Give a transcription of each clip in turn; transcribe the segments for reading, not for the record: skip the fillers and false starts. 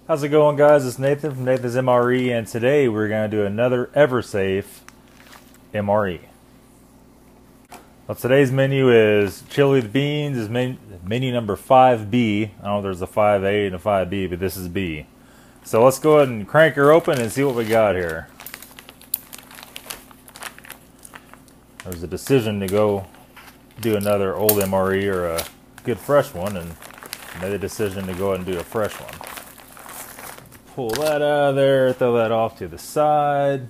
How's it going, guys? It's Nathan from Nathan's MRE, and today we're going to do another Eversafe MRE. Well, today's menu is chili with beans. Is menu number 5B. I don't know if there's a 5A and a 5B, but this is B. So let's go ahead and crank her open and see what we got here. There's a decision to go do another old MRE or a good fresh one, and made the decision to go ahead and do a fresh one. Pull that out of there, throw that off to the side.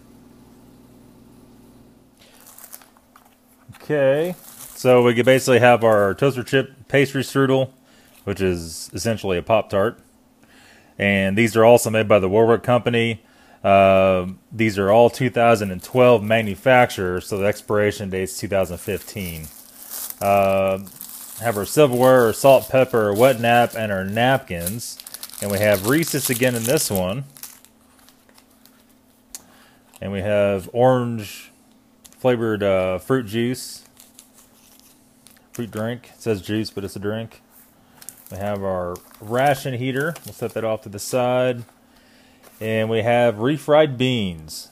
Okay, so we could basically have our toaster chip pastry strudel, which is essentially a Pop-Tart. And these are also made by the Warwick Company. These are all 2012 manufacturers, so the expiration date's 2015. Have our silverware, our salt, pepper, our wet nap, and our napkins. And we have Reese's again in this one. And we have orange flavored fruit juice. Fruit drink. It says juice, but it's a drink. We have our ration heater. We'll set that off to the side. And we have refried beans.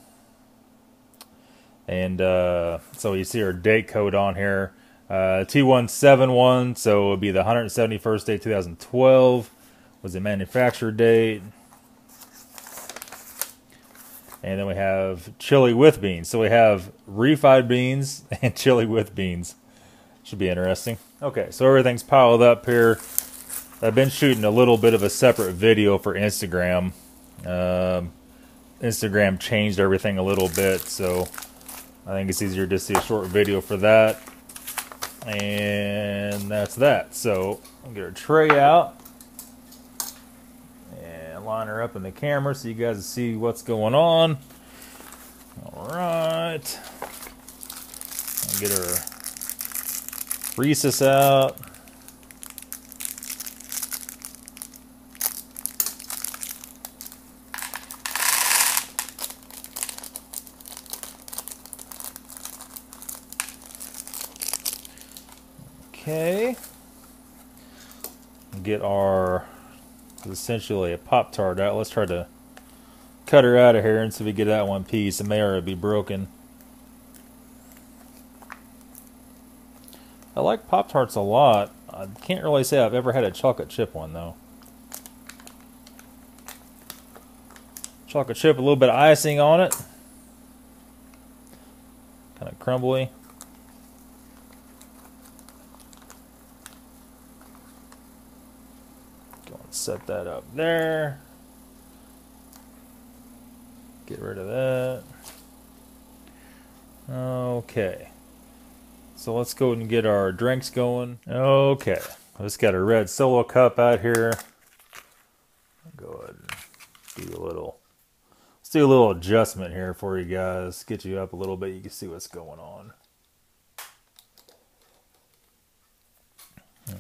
And so you see our date code on here. 2171, so it would be the 171st day 2012 was the manufacturer date. And then we have chili with beans. So we have refried beans and chili with beans. Should be interesting. Okay, so everything's piled up here. I've been shooting a little bit of a separate video for Instagram. Instagram changed everything a little bit, so I think it's easier to see a short video for that. And that's that. So I'll get our tray out and line her up in the camera so you guys see what's going on. Alright. I'll get our Reese's out. Okay, get our essentially a Pop-Tart out. Let's try to cut her out of here and see if we get that one piece. It may already be broken. I like Pop-Tarts a lot. I can't really say I've ever had a chocolate chip one though. Chocolate chip, a little bit of icing on it. Kind of crumbly. Set that up there. Get rid of that. Okay. So let's go and get our drinks going. Okay. I just got a red Solo cup out here. Go ahead and do let's do a little adjustment here for you guys. Get you up a little bit. You can see what's going on.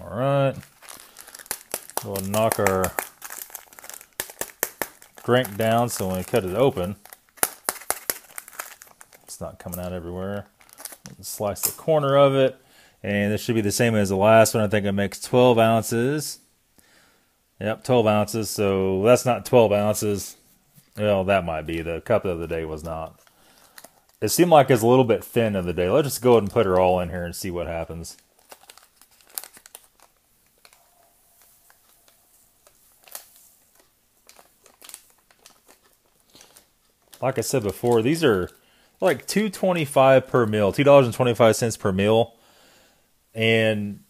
All right. We'll knock our drink down so when we cut it open, it's not coming out everywhere. Slice the corner of it, and this should be the same as the last one. I think it makes 12 ounces. Yep, 12 ounces, so that's not 12 ounces. Well, that might be. The cup of the day was not. It seemed like it's a little bit thin of the day. Let's just go ahead and put her all in here and see what happens. Like I said before, these are like $2.25 per meal, $2.25 per meal. And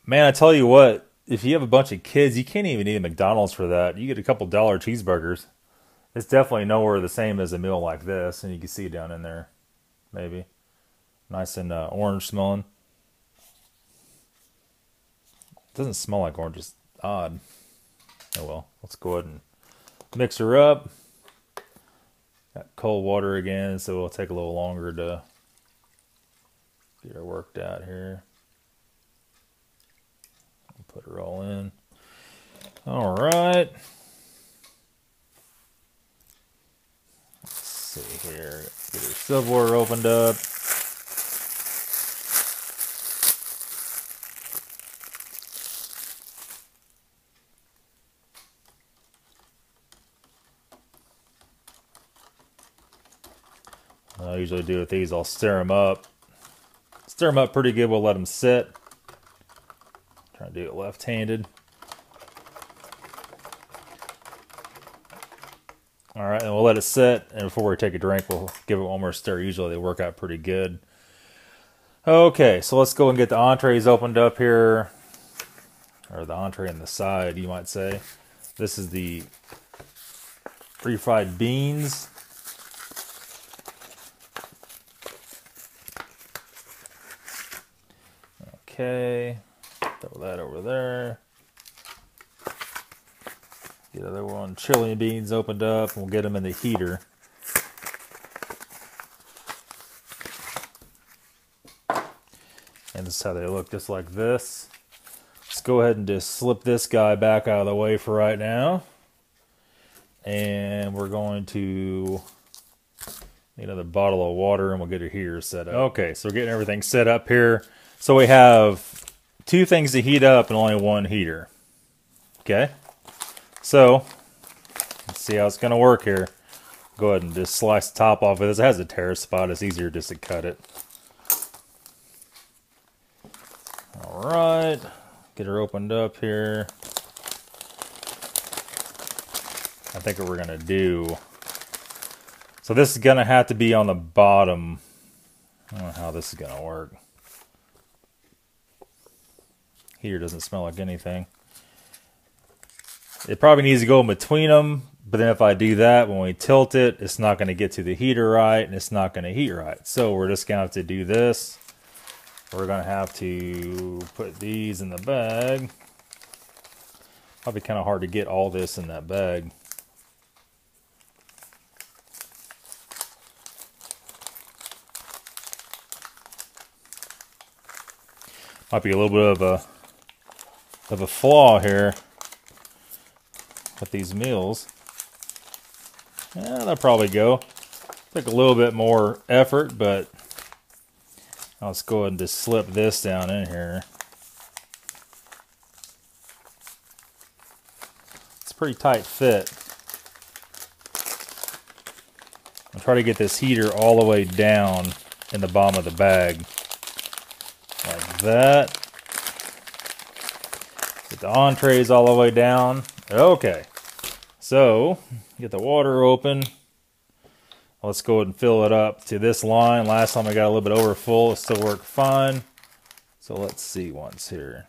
man, I tell you what, if you have a bunch of kids, you can't even eat a McDonald's for that. You get a couple dollar cheeseburgers. It's definitely nowhere the same as a meal like this, and you can see it down in there, maybe. Nice and orange smelling. It doesn't smell like orange, it's odd. Oh well, let's go ahead and mix her up. Got cold water again, so it'll take a little longer to get her worked out here. Put her all in. All right. Let's see here. Get her silverware opened up. I usually do with these, I'll stir them up. Stir them up pretty good, we'll let them sit. Try to do it left-handed. Alright, and we'll let it sit, and before we take a drink, we'll give it one more stir. Usually they work out pretty good. Okay, so let's go and get the entrees opened up here. Or the entree on the side, you might say. This is the refried beans. Okay, throw that over there. Get the other one, chili beans opened up, and we'll get them in the heater. And this is how they look, just like this. Let's go ahead and just slip this guy back out of the way for right now. And we're going to need another bottle of water, and we'll get our heater set up. Okay, so we're getting everything set up here. So we have 2 things to heat up and only 1 heater. Okay, so let's see how it's going to work here. Go ahead and just slice the top off of this. It has a tear spot. It's easier just to cut it. All right, get her opened up here. I think what we're going to do, so this is going to have to be on the bottom. I don't know how this is going to work. Heater doesn't smell like anything. It probably needs to go in between them, but then if I do that, when we tilt it, it's not going to get to the heater right, and it's not going to heat right. So we're just going to have to do this. We're going to have to put these in the bag. Probably kind of hard to get all this in that bag. Might be a little bit of a flaw here with these meals. Yeah, that'll probably go. Take a little bit more effort, but let's go ahead and just slip this down in here. It's a pretty tight fit. I'll try to get this heater all the way down in the bottom of the bag. Like that. Get the entrees all the way down. Okay. So, get the water open. Let's go ahead and fill it up to this line. Last time I got a little bit over full. It still worked fine. So let's see once here.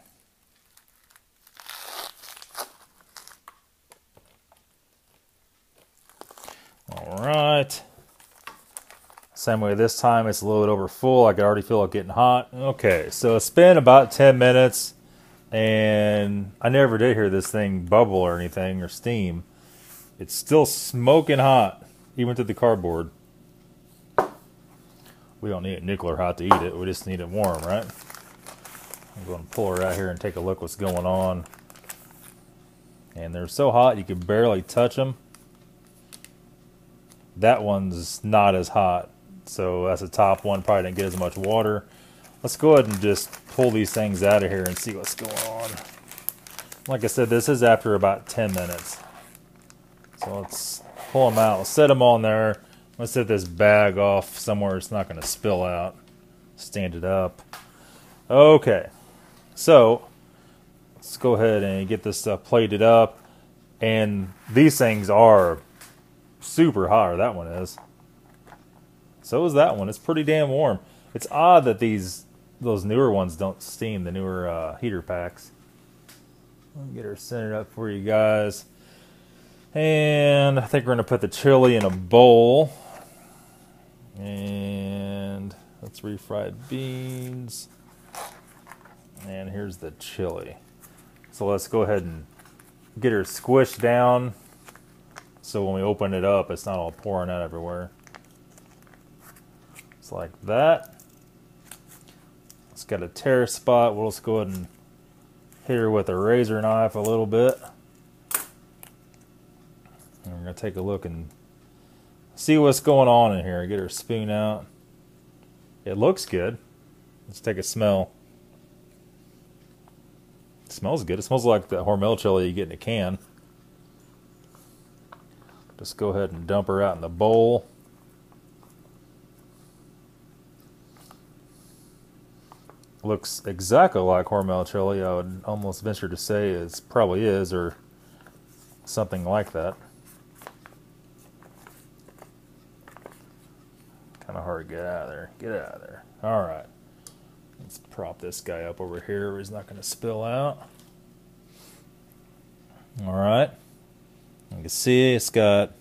Alright. Same way this time, it's a little bit over full. I can already feel it getting hot. Okay, so it's been about 10 minutes. And I never did hear this thing bubble or anything or steam. It's still smoking hot, even through the cardboard. We don't need it nuclear hot to eat it. We just need it warm, right? I'm going to pull her out here and take a look what's going on. And they're so hot you can barely touch them. That one's not as hot. So that's the top one. Probably didn't get as much water. Let's go ahead and just pull these things out of here and see what's going on. Like I said, this is after about 10 minutes. So let's pull them out. Let's set them on there. Let's set this bag off somewhere it's not going to spill out. Stand it up. Okay. So let's go ahead and get this stuff plated up. And these things are super hot, or that one is. So is that one. It's pretty damn warm. It's odd that those newer ones don't steam, the newer heater packs. Let me get her centered up for you guys. And I think we're going to put the chili in a bowl. And that's refried beans. And here's the chili. So let's go ahead and get her squished down. So when we open it up, it's not all pouring out everywhere. It's like that. It's got a tear spot. We'll just go ahead and hit her with a razor knife a little bit. And we're going to take a look and see what's going on in here. Get her spoon out. It looks good. Let's take a smell. It smells good. It smells like the Hormel chili you get in a can. Just go ahead and dump her out in the bowl. Looks exactly like Hormel chili. I would almost venture to say it probably is, or something like that. Kind of hard to get out of there. Get out of there. All right. Let's prop this guy up over here where he's not going to spill out. All right. You can see it's got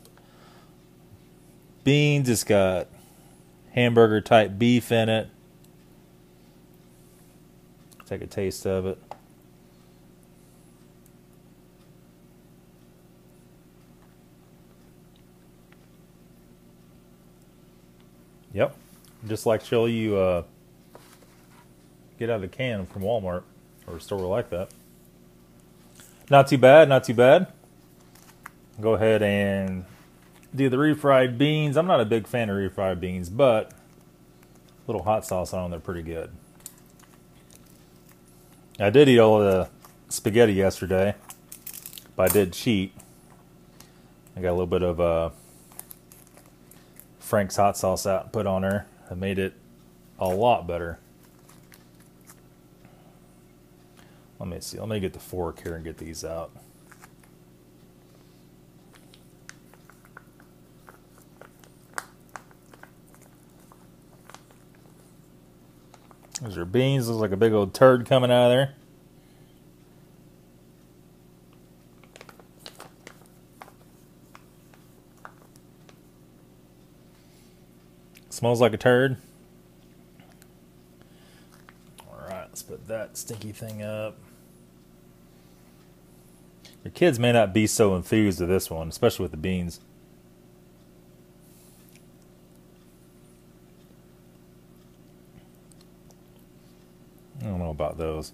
beans. It's got hamburger type beef in it. Take a taste of it. Yep. Just like chili you get out of a can from Walmart or a store like that. Not too bad, not too bad. Go ahead and do the refried beans. I'm not a big fan of refried beans, but a little hot sauce on them, they're pretty good. I did eat all of the spaghetti yesterday, but I did cheat. I got a little bit of Frank's hot sauce out and put on there. I made it a lot better. Let me see. Let me get the fork here and get these out. Those are beans. Looks like a big old turd coming out of there. Smells like a turd. Alright, let's put that stinky thing up. Your kids may not be so enthused with this one, especially with the beans. I don't know about those.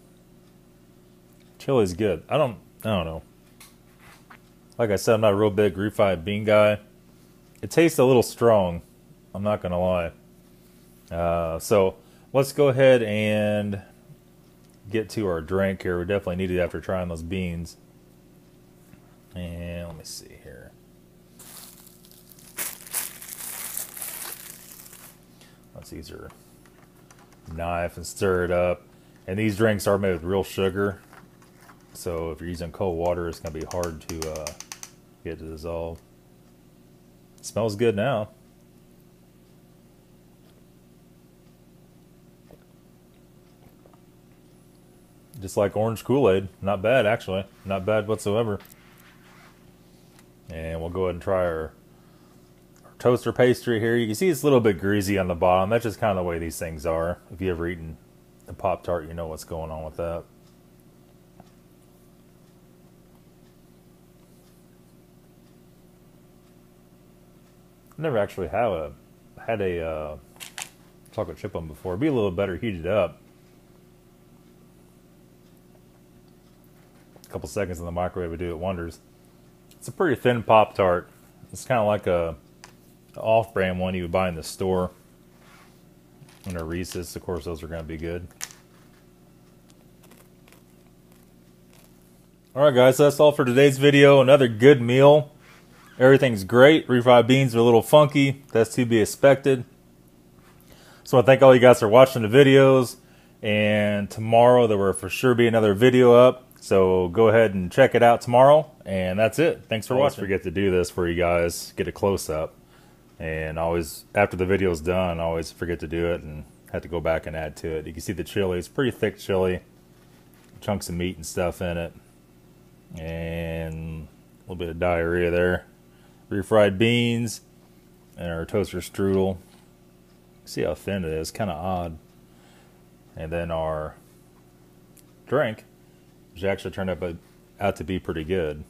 Chili's good. I don't know. Like I said, I'm not a real big refried bean guy. It tastes a little strong. I'm not gonna lie. So let's go ahead and get to our drink here. We definitely need it after trying those beans. And let me see here. Let's use our knife and stir it up. And these drinks are made with real sugar, so if you're using cold water, it's going to be hard to get to dissolve. It smells good now. Just like orange Kool-Aid. Not bad, actually. Not bad whatsoever. And we'll go ahead and try our toaster pastry here. You can see it's a little bit greasy on the bottom. That's just kind of the way these things are. If you've ever eaten a Pop-Tart, you know what's going on with that. I never actually had a chocolate chip one before. It'd be a little better heated up. A couple seconds in the microwave would do it wonders. It's a pretty thin Pop-Tart. It's kind of like a off-brand one you would buy in the store. And a Reese's, of course, those are going to be good. Alright guys, so that's all for today's video. Another good meal. Everything's great. Refried beans are a little funky. That's to be expected. So I want to thank all you guys for watching the videos. And tomorrow there will for sure be another video up. So go ahead and check it out tomorrow. And that's it. Thanks for watching. I always forget to do this for you guys. Get a close-up. And always, after the video's done, I always forget to do it and have to go back and add to it. You can see the chili. It's pretty thick chili. Chunks of meat and stuff in it. And a little bit of diarrhea there. Refried beans. And our toaster strudel. See how thin it is. Kind of odd. And then our drink, which actually turned out to be pretty good.